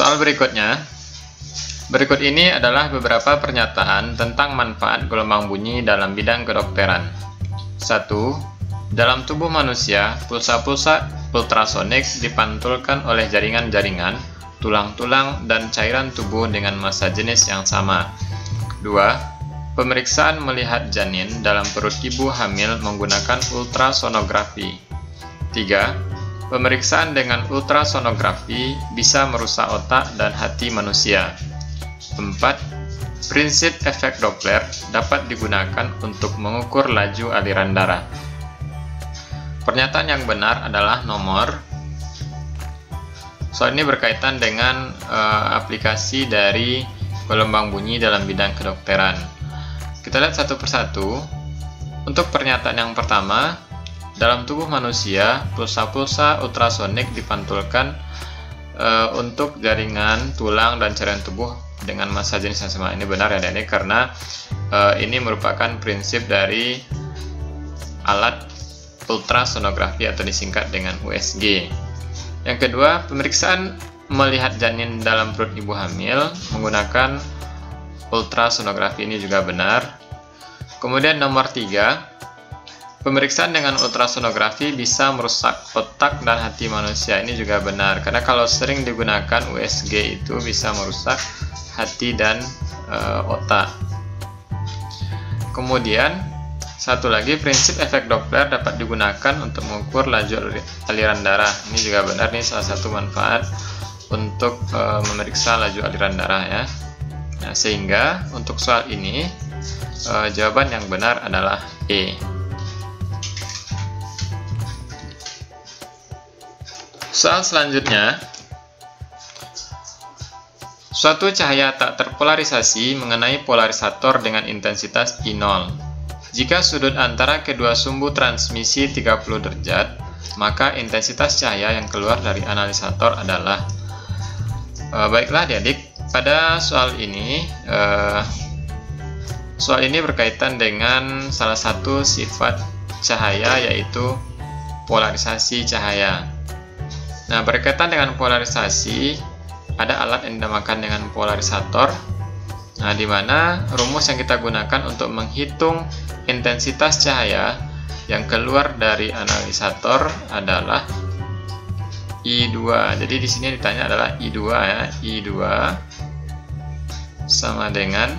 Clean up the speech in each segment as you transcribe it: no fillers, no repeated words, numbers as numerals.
Soal berikutnya. Berikut ini adalah beberapa pernyataan tentang manfaat gelombang bunyi dalam bidang kedokteran. 1. Dalam tubuh manusia, pulsa-pulsa ultrasonik dipantulkan oleh jaringan-jaringan, tulang-tulang, dan cairan tubuh dengan massa jenis yang sama. 2. Pemeriksaan melihat janin dalam perut ibu hamil menggunakan ultrasonografi. 3. Pemeriksaan dengan ultrasonografi bisa merusak otak dan hati manusia. 4. Prinsip efek Doppler dapat digunakan untuk mengukur laju aliran darah. Pernyataan yang benar adalah nomor. Soal ini berkaitan dengan aplikasi dari gelombang bunyi dalam bidang kedokteran. Kita lihat satu persatu. Untuk pernyataan yang pertama, dalam tubuh manusia, pulsa-pulsa ultrasonik dipantulkan untuk jaringan, tulang, dan cairan tubuh dengan massa jenis yang sama. Ini benar ya Adik, karena ini merupakan prinsip dari alat ultrasonografi atau disingkat dengan USG. Yang kedua, pemeriksaan melihat janin dalam perut ibu hamil menggunakan ultrasonografi, ini juga benar. Kemudian nomor 3, pemeriksaan dengan ultrasonografi bisa merusak otak dan hati manusia, ini juga benar, karena kalau sering digunakan USG itu bisa merusak hati dan otak. Kemudian satu lagi, prinsip efek Doppler dapat digunakan untuk mengukur laju aliran darah. Ini juga benar, nih salah satu manfaat untuk memeriksa laju aliran darah ya. Nah, sehingga untuk soal ini jawaban yang benar adalah E. Soal selanjutnya. Suatu cahaya tak terpolarisasi mengenai polarisator dengan intensitas I0. Jika sudut antara kedua sumbu transmisi 30 derajat, maka intensitas cahaya yang keluar dari analisator adalah. Baiklah adik-adik, pada soal ini berkaitan dengan salah satu sifat cahaya, yaitu polarisasi cahaya. Nah, berkaitan dengan polarisasi, ada alat yang dinamakan dengan polarisator. Nah, di mana rumus yang kita gunakan untuk menghitung intensitas cahaya yang keluar dari analisator adalah I2. Jadi di sini ditanya adalah I2 ya. I2 sama dengan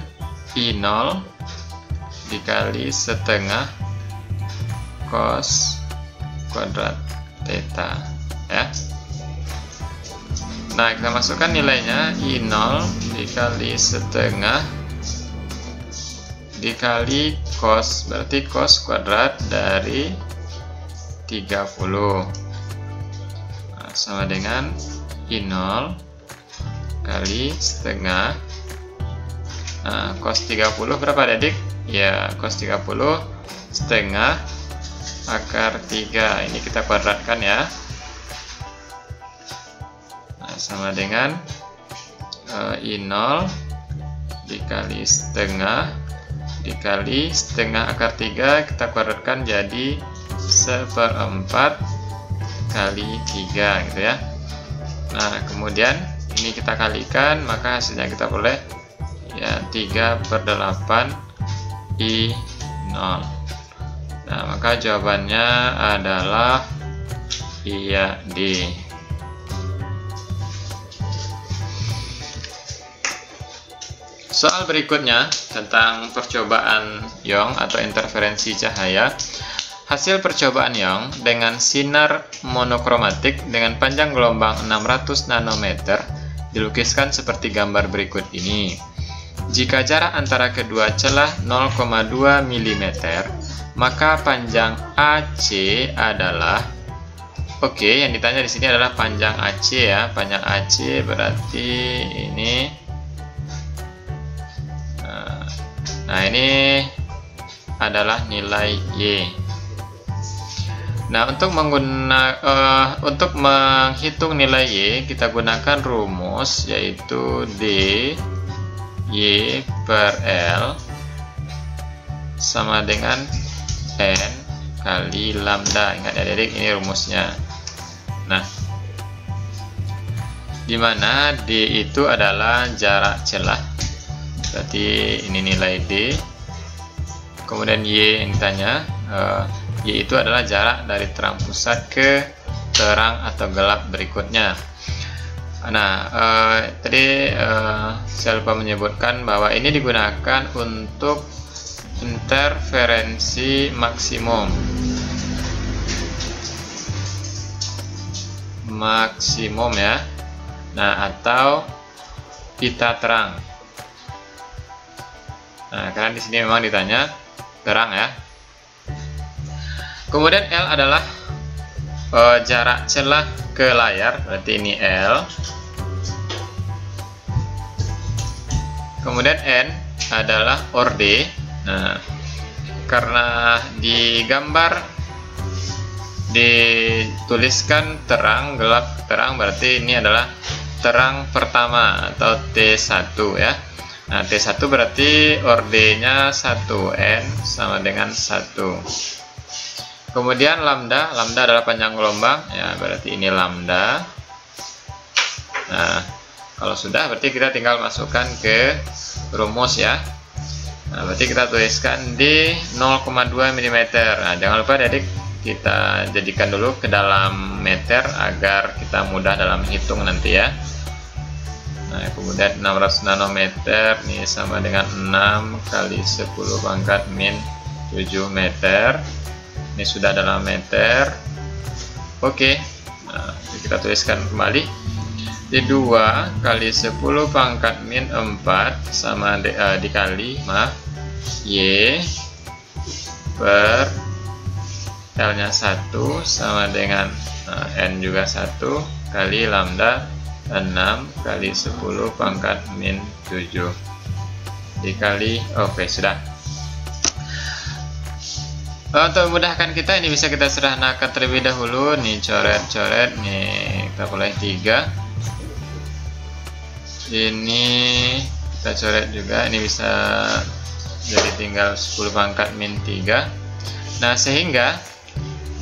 I0 dikali setengah cos kuadrat theta ya. Nah, kita masukkan nilainya I0 dikali setengah dikali cos, berarti cos kuadrat dari 30. Nah, sama dengan I0 kali setengah. Nah, cos 30 berapa adik? Ya, cos 30 setengah akar 3. Ini kita kuadratkan ya. Sama dengan I0 dikali setengah akar 3, kita kuadratkan jadi 1/4 kali 3 gitu ya. Nah, kemudian ini kita kalikan, maka hasilnya kita boleh ya 3/8 I0. Nah, maka jawabannya adalah iya D. Soal berikutnya tentang percobaan Young atau interferensi cahaya. Hasil percobaan Young dengan sinar monokromatik dengan panjang gelombang 600 nanometer dilukiskan seperti gambar berikut ini. Jika jarak antara kedua celah 0,2 mm, maka panjang AC adalah. Oke, yang ditanya di sini adalah panjang AC ya. Panjang AC berarti ini. Nah, ini adalah nilai Y. Nah, untuk menghitung nilai Y, kita gunakan rumus yaitu D Y per L sama dengan N kali lambda. Ingat ya adik, ini rumusnya. Nah, di mana D itu adalah jarak celah, berarti ini nilai D. Kemudian Y yang ditanya, Y itu adalah jarak dari terang pusat ke terang atau gelap berikutnya. Nah, tadi saya lupa menyebutkan bahwa ini digunakan untuk interferensi maksimum. Ya. Nah, atau pita terang. Nah, karena di sini memang ditanya terang ya. Kemudian L adalah jarak celah ke layar, berarti ini L. Kemudian N adalah orde. Nah, karena di gambar dituliskan terang, gelap, terang, berarti ini adalah terang pertama atau T1 ya. Nah, T1 berarti ordenya 1, N sama dengan 1. Kemudian lambda adalah panjang gelombang ya, berarti ini lambda. Nah, kalau sudah berarti kita tinggal masukkan ke rumus ya. Nah, berarti kita tuliskan di 0,2 mm. Nah, jangan lupa adik kita jadikan dulu ke dalam meter agar kita mudah dalam hitung nanti ya. Nah, kemudian 600 nanometer ini sama dengan 6 kali 10 pangkat min 7 meter. Ini sudah dalam meter. Oke. Nah, kita tuliskan kembali. Di 2 kali 10 pangkat min 4 sama dikali Y per L nya 1 sama dengan N juga 1 kali lambda 6 kali 10 pangkat min 7 dikali, oke, sudah. Untuk memudahkan kita, ini bisa kita sederhanakan terlebih dahulu. Nih coret-coret, nih kita mulai 3. Ini kita coret juga, ini bisa jadi tinggal 10 pangkat min 3. Nah, sehingga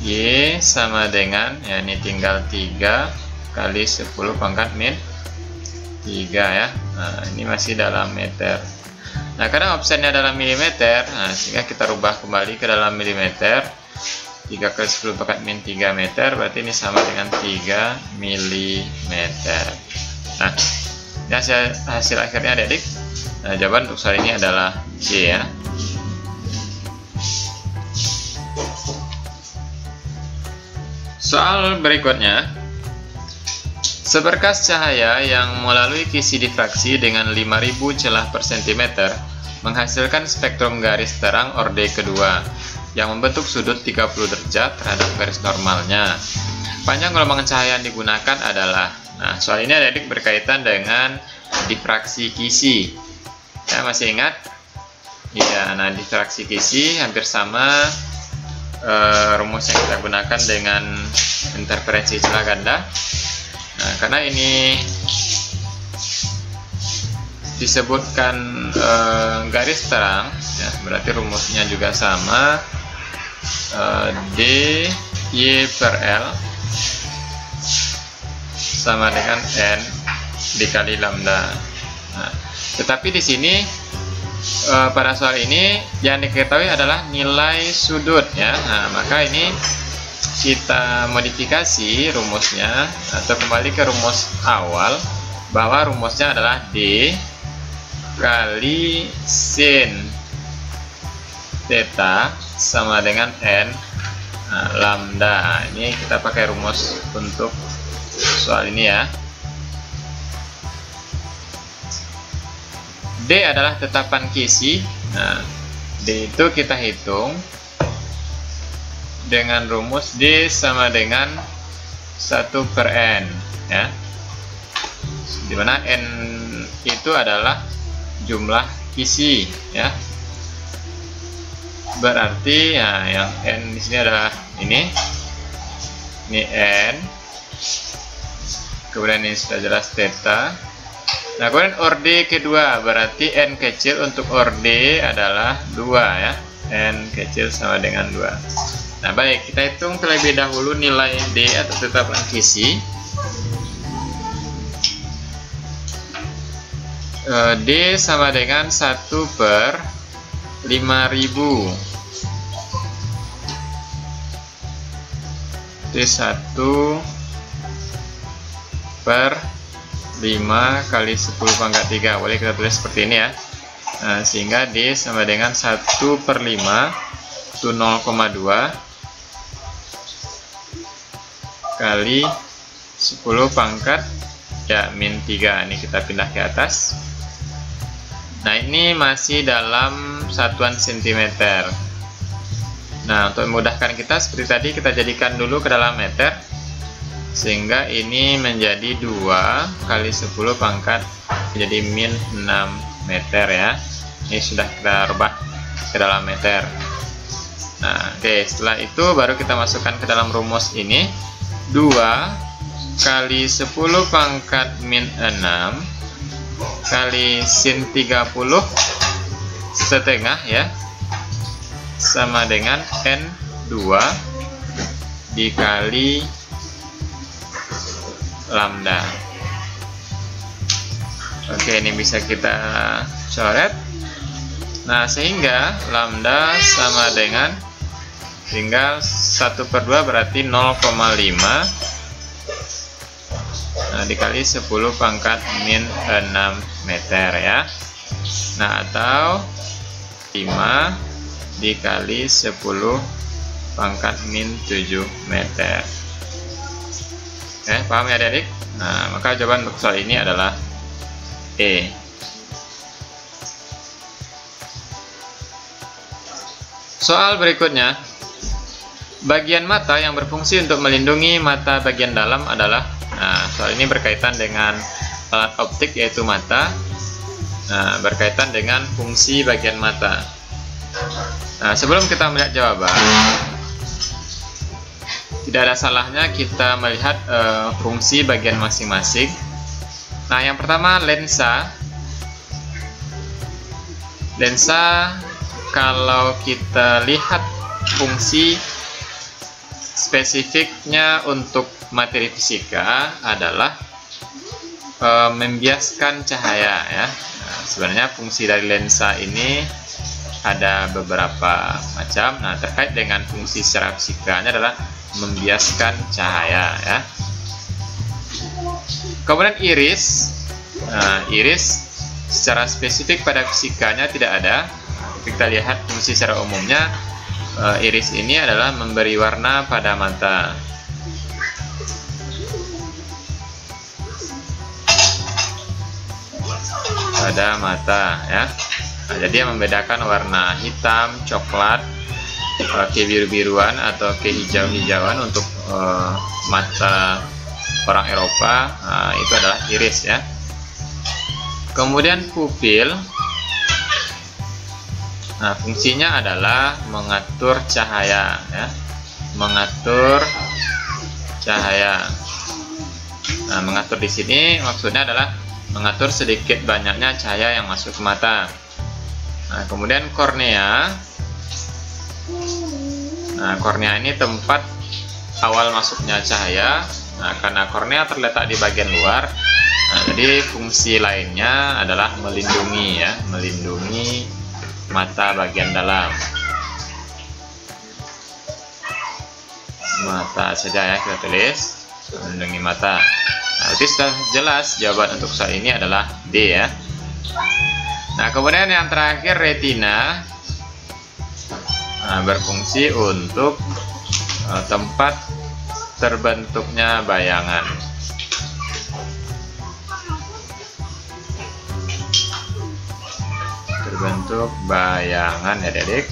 Y sama dengan, ya ini tinggal 3 kali 10 pangkat min 3 ya. Nah, ini masih dalam meter. Nah, karena offsetnya dalam milimeter, nah, sehingga kita rubah kembali ke dalam milimeter. 3 kali 10 pangkat min 3 meter, berarti ini sama dengan 3 milimeter. Nah, ini hasil akhirnya adik-adik. Nah, jawaban untuk soal ini adalah C ya. Soal berikutnya, seberkas cahaya yang melalui kisi difraksi dengan 5000 celah per cm menghasilkan spektrum garis terang orde kedua yang membentuk sudut 30 derajat terhadap garis normalnya. Panjang gelombang cahaya yang digunakan adalah, nah, soal ini adik berkaitan dengan difraksi kisi. Ya, masih ingat? Ya, nah, difraksi kisi hampir sama rumus yang kita gunakan dengan interferensi celah ganda. Nah, karena ini disebutkan garis terang, ya, berarti rumusnya juga sama, D Y per L sama dengan N dikali lambda. Nah, tetapi di sini pada soal ini yang diketahui adalah nilai sudut ya. Nah, maka ini kita modifikasi rumusnya atau kembali ke rumus awal, bahwa rumusnya adalah D kali sin theta sama dengan N lambda. Ini kita pakai rumus untuk soal ini ya. D adalah tetapan kisi. Nah, D itu kita hitung dengan rumus D sama dengan 1 per N ya, dimana N itu adalah jumlah kisi ya. Berarti ya, yang N di sini adalah ini N, kemudian ini sudah jelas theta. Nah, kemudian orde kedua, berarti N kecil untuk orde adalah 2 ya. N kecil sama dengan 2. Nah, baik, kita hitung terlebih dahulu nilai D atau tetapan kisi. D sama dengan 1/5000. D 1/5 kali 10 pangkat 3. Boleh kita tulis seperti ini ya. Nah, sehingga D sama dengan 1/5 itu 0,2 kali 10 pangkat ya min 3. Ini kita pindah ke atas. Nah, ini masih dalam satuan cm. Nah, untuk memudahkan kita seperti tadi, kita jadikan dulu ke dalam meter, sehingga ini menjadi 2 kali 10 pangkat menjadi min 6 meter ya. Ini sudah kita rubah ke dalam meter. Nah, oke, setelah itu baru kita masukkan ke dalam rumus ini. 2 kali 10 pangkat min 6 kali sin 30 setengah ya, sama dengan N2 dikali lambda. Oke, ini bisa kita coret. Nah, sehingga lambda sama dengan tinggal 1/2 berarti 0,5 dikali 10 pangkat min 6 meter ya. Nah, atau 5 dikali 10 pangkat min 7 meter. Oke, paham ya adik-adik? Nah, maka jawaban untuk soal ini adalah E. Soal berikutnya, bagian mata yang berfungsi untuk melindungi mata bagian dalam adalah, nah, soal ini berkaitan dengan alat optik yaitu mata. Nah, berkaitan dengan fungsi bagian mata. Nah, sebelum kita melihat jawaban, tidak ada salahnya kita melihat fungsi bagian masing-masing. Nah, yang pertama lensa. Lensa, kalau kita lihat fungsi spesifiknya untuk materi fisika adalah membiaskan cahaya ya. Nah, sebenarnya fungsi dari lensa ini ada beberapa macam. Nah, terkait dengan fungsi secara fisikanya adalah membiaskan cahaya ya. Kemudian iris. Nah, iris secara spesifik pada fisikanya tidak ada. Kita lihat fungsi secara umumnya, iris ini adalah memberi warna pada mata. Pada mata ya. Nah, jadi yang membedakan warna hitam, coklat, kebiru-biruan atau kehijau-hijauan untuk mata orang Eropa, itu adalah iris ya. Kemudian pupil. Nah, fungsinya adalah mengatur cahaya ya. Mengatur cahaya. Nah, mengatur di sini maksudnya adalah mengatur sedikit banyaknya cahaya yang masuk ke mata. Nah, kemudian kornea. Nah, kornea ini tempat awal masuknya cahaya. Nah, karena kornea terletak di bagian luar, nah, jadi fungsi lainnya adalah melindungi ya, melindungi mata bagian dalam. Mata saja ya kita tulis, melindungi mata. Nah, itu sudah jelas jawaban untuk soal ini adalah D ya. Nah, kemudian yang terakhir retina. Nah, berfungsi untuk tempat terbentuknya bayangan. Terbentuk bayangan ya adik-adik.